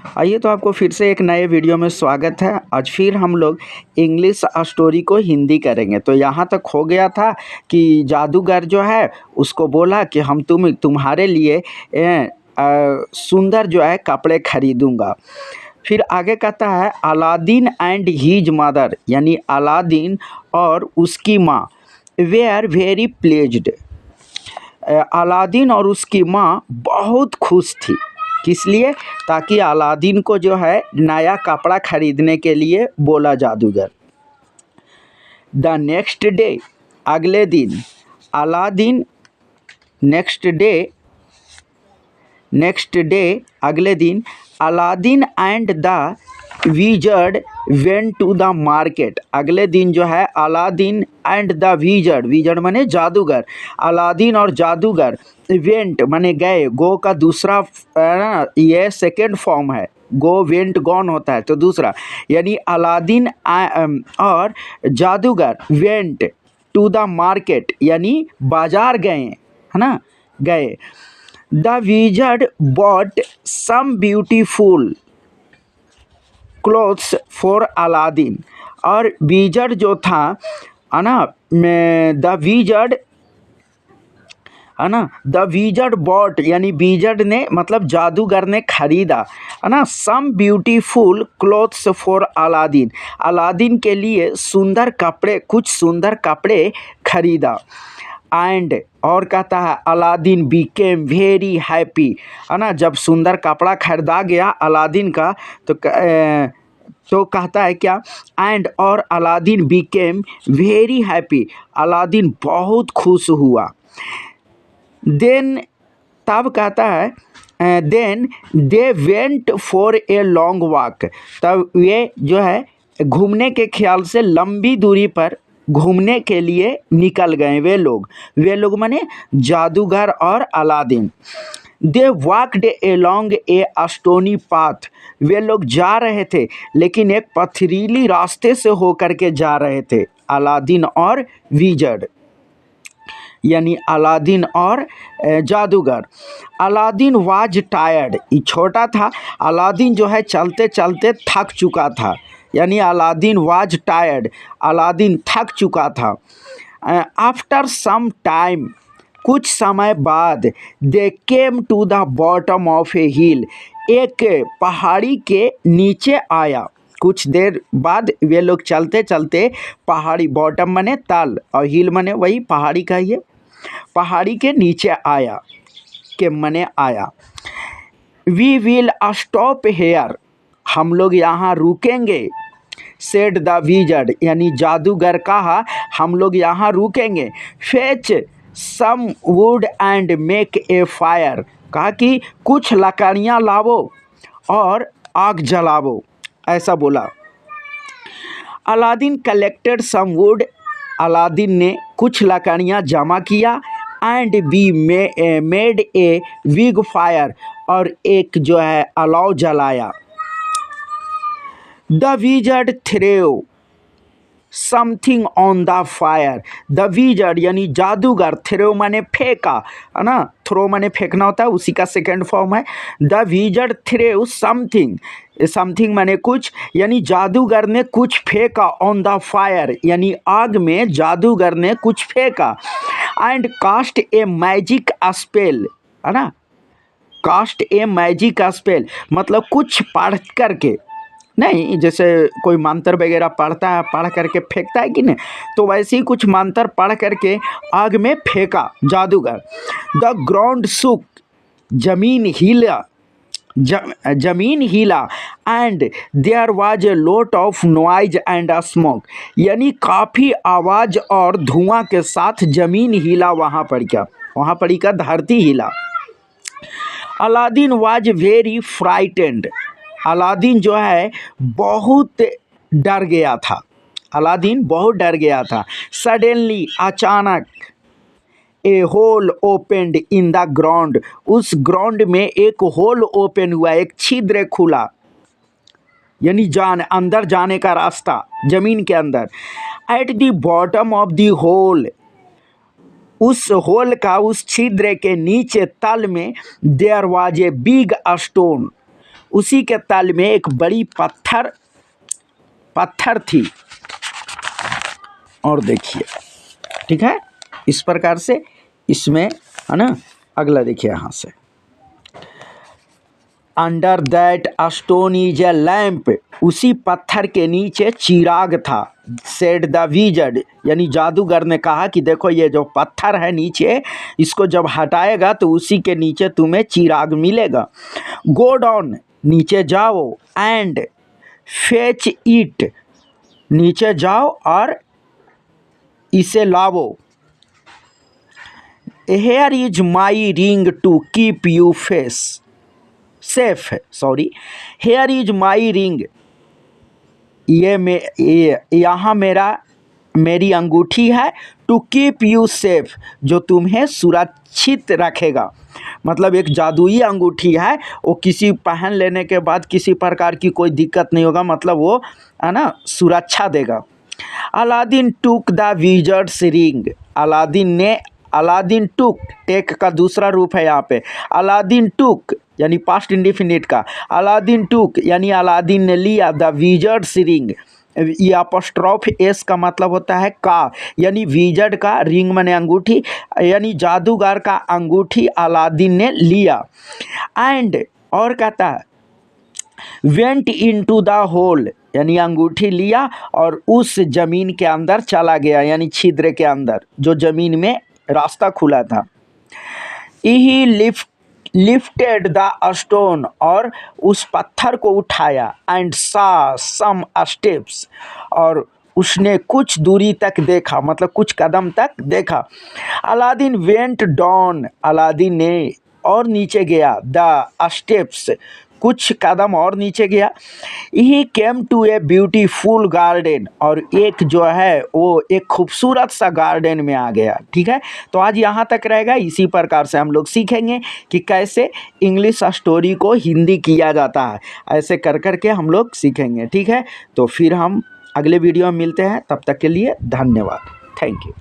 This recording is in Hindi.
आइए तो आपको फिर से एक नए वीडियो में स्वागत है। आज फिर हम लोग इंग्लिश स्टोरी को हिंदी करेंगे। तो यहाँ तक हो गया था कि जादूगर जो है उसको बोला कि हम तुम्हारे लिए सुंदर जो है कपड़े खरीदूंगा। फिर आगे कहता है अलादीन एंड हीज मदर, यानी अलादीन और उसकी माँ वे आर वेरी प्लेज्ड। अलादीन और उसकी माँ बहुत खुश थी। किस लिए? ताकि अलादीन को जो है नया कपड़ा खरीदने के लिए बोला जादूगर। द नेक्स्ट डे, अगले दिन अलादीन नेक्स्ट डे अगले दिन Aladdin and the wizard went to the market. अगले दिन जो है अलादीन एंड द विजर्ड माने जादूगर, अलादीन और जादूगर वेंट माने गए। गो का दूसरा ये सेकेंड फॉर्म है। गो वेंट गॉन होता है तो दूसरा, यानी अलादीन और जादूगर वेंट टू द मार्केट यानी बाजार गए, है ना, गए। The wizard bought some beautiful clothes for Aladdin. और विजर्ड जो था, है ना, द विजर्ड, है ना, द विजर्ड बॉट यानी विजर्ड ने मतलब जादूगर ने खरीदा, है ना, some beautiful clothes for Aladdin. Aladdin के लिए सुंदर कपड़े, कुछ सुंदर कपड़े खरीदा। एंड और कहता है अलादीन बिकेम वेरी हैप्पी, है ना। जब सुंदर कपड़ा खरीदा गया अलादीन का तो कहता है क्या, एंड और Aladdin became very happy, Aladdin बहुत खुश हुआ। देन तब कहता है then they went for a long walk. तब ये जो है घूमने के ख्याल से लंबी दूरी पर घूमने के लिए निकल गए वे लोग माने जादूगर और Aladdin. They walked along A stony path. वे लोग जा रहे थे लेकिन एक पथरीली रास्ते से होकर के जा रहे थे, अलादीन और विजर्ड, यानी अलादीन और जादूगर। अलादीन वाज टायर्ड, ये छोटा था, अलादीन जो है चलते चलते थक चुका था, यानी अलादीन वाज टायर्ड, अलादीन थक चुका था। आफ्टर सम टाइम, कुछ समय बाद, they came to the bottom of a hill, एक पहाड़ी के नीचे आया। कुछ देर बाद वे लोग चलते चलते पहाड़ी, बॉटम माने तल और हिल माने वही पहाड़ी का ही है, पहाड़ी के नीचे आया, के मने आया। वी विल स्टॉप हेयर, हम लोग यहाँ रुकेंगे। सेड द विजर्ड, यानी जादूगर कहा हम लोग यहाँ रुकेंगे। Fetch some wood and make a fire, कहा कि कुछ लकड़ियाँ लावो और आग जलावो, ऐसा बोला। Aladdin collected some wood, Aladdin ने कुछ लकड़ियाँ जमा किया। And be made a big fire, और एक जो है अलाव जलाया। The wizard threw something on the fire, the wizard यानी जादूगर, थ्रेव माने फेंका, है ना, थ्रो माने फेंकना होता है, उसी का सेकेंड फॉर्म है। The wizard threw something, something माने कुछ, यानी जादूगर ने कुछ फेंका। ऑन द फायर यानी आग में जादूगर ने कुछ फेंका। And cast a magic spell, है ना, कास्ट ए मैजिक स्पेल मतलब कुछ पढ़ करके, नहीं जैसे कोई मंत्र वगैरह पढ़ता है, पढ़ करके फेंकता है कि नहीं, तो वैसे ही कुछ मंत्र पढ़ करके आग में फेंका जादूगर। द ग्राउंड सुक, जमीन हिला, जमीन हिला। And there was a lot of noise and a smoke, यानी काफ़ी आवाज़ और धुआं के साथ जमीन हिला, वहाँ पर क्या धरती हिला। Aladdin was very frightened, Aladdin जो है बहुत डर गया था, अलादीन बहुत डर गया था। सडनली, अचानक, a hole opened in the ground, उस ग्राउंड में एक होल ओपन हुआ, एक छिद्र खुला, यानी अंदर जाने का रास्ता जमीन के अंदर। At the bottom of the hole, उस होल का, उस छिद्र के नीचे तल में, there was a big stone, उसी के तल में एक बड़ी पत्थर थी। और देखिए, ठीक है, इस प्रकार से इसमें, है ना। अगला देखिए यहाँ से, under that stone is a lamp, उसी पत्थर के नीचे चिराग था। सेड द विजर्ड, यानी जादूगर ने कहा कि देखो ये जो पत्थर है नीचे, इसको जब हटाएगा तो उसी के नीचे तुम्हें चिराग मिलेगा। गो डाउन, नीचे जाओ, एंड फेच इट, नीचे जाओ और इसे लावो। Here is my ring to keep you safe, sorry, here is my ring, यहाँ मेरी अंगूठी है, टू कीप यू सेफ, जो तुम्हें सुरक्षित रखेगा। मतलब एक जादुई अंगूठी है, वो किसी पहन लेने के बाद किसी प्रकार की कोई दिक्कत नहीं होगा, मतलब वो, है ना, सुरक्षा देगा। Aladdin took the wizards ring, Aladdin टूक, टेक का दूसरा रूप है यहाँ पे। अलादीन टूक यानी पास्ट इंडिफिनिट का, अलादीन टूक यानी अलादीन ने लिया, द विजर्ड्स रिंग, ये अपोस्ट्रोफ एस का मतलब होता है का, यानी विजर्ड का, रिंग माने अंगूठी, यानी जादूगर का अंगूठी अलादीन ने लिया। एंड, और कहता है, वेंट इनटू द होल, यानी अंगूठी लिया और उस जमीन के अंदर चला गया, यानी छिद्र के अंदर, जो जमीन में रास्ता खुला था। ही लिफ्टेड द स्टोन, और उस पत्थर को उठाया। एंड सा सम स्टेप्स, और उसने कुछ दूरी तक देखा, मतलब कुछ कदम तक देखा। अलादीन वेंट डाउन, अलादीन ने और नीचे गया, द स्टेप्स, कुछ कदम और नीचे गया। He came to a beautiful garden, और एक जो है वो एक खूबसूरत सा गार्डन में आ गया। ठीक है, तो आज यहाँ तक रहेगा। इसी प्रकार से हम लोग सीखेंगे कि कैसे इंग्लिश स्टोरी को हिंदी किया जाता है, ऐसे कर कर के हम लोग सीखेंगे। ठीक है, तो फिर हम अगले वीडियो में मिलते हैं, तब तक के लिए धन्यवाद, थैंक यू।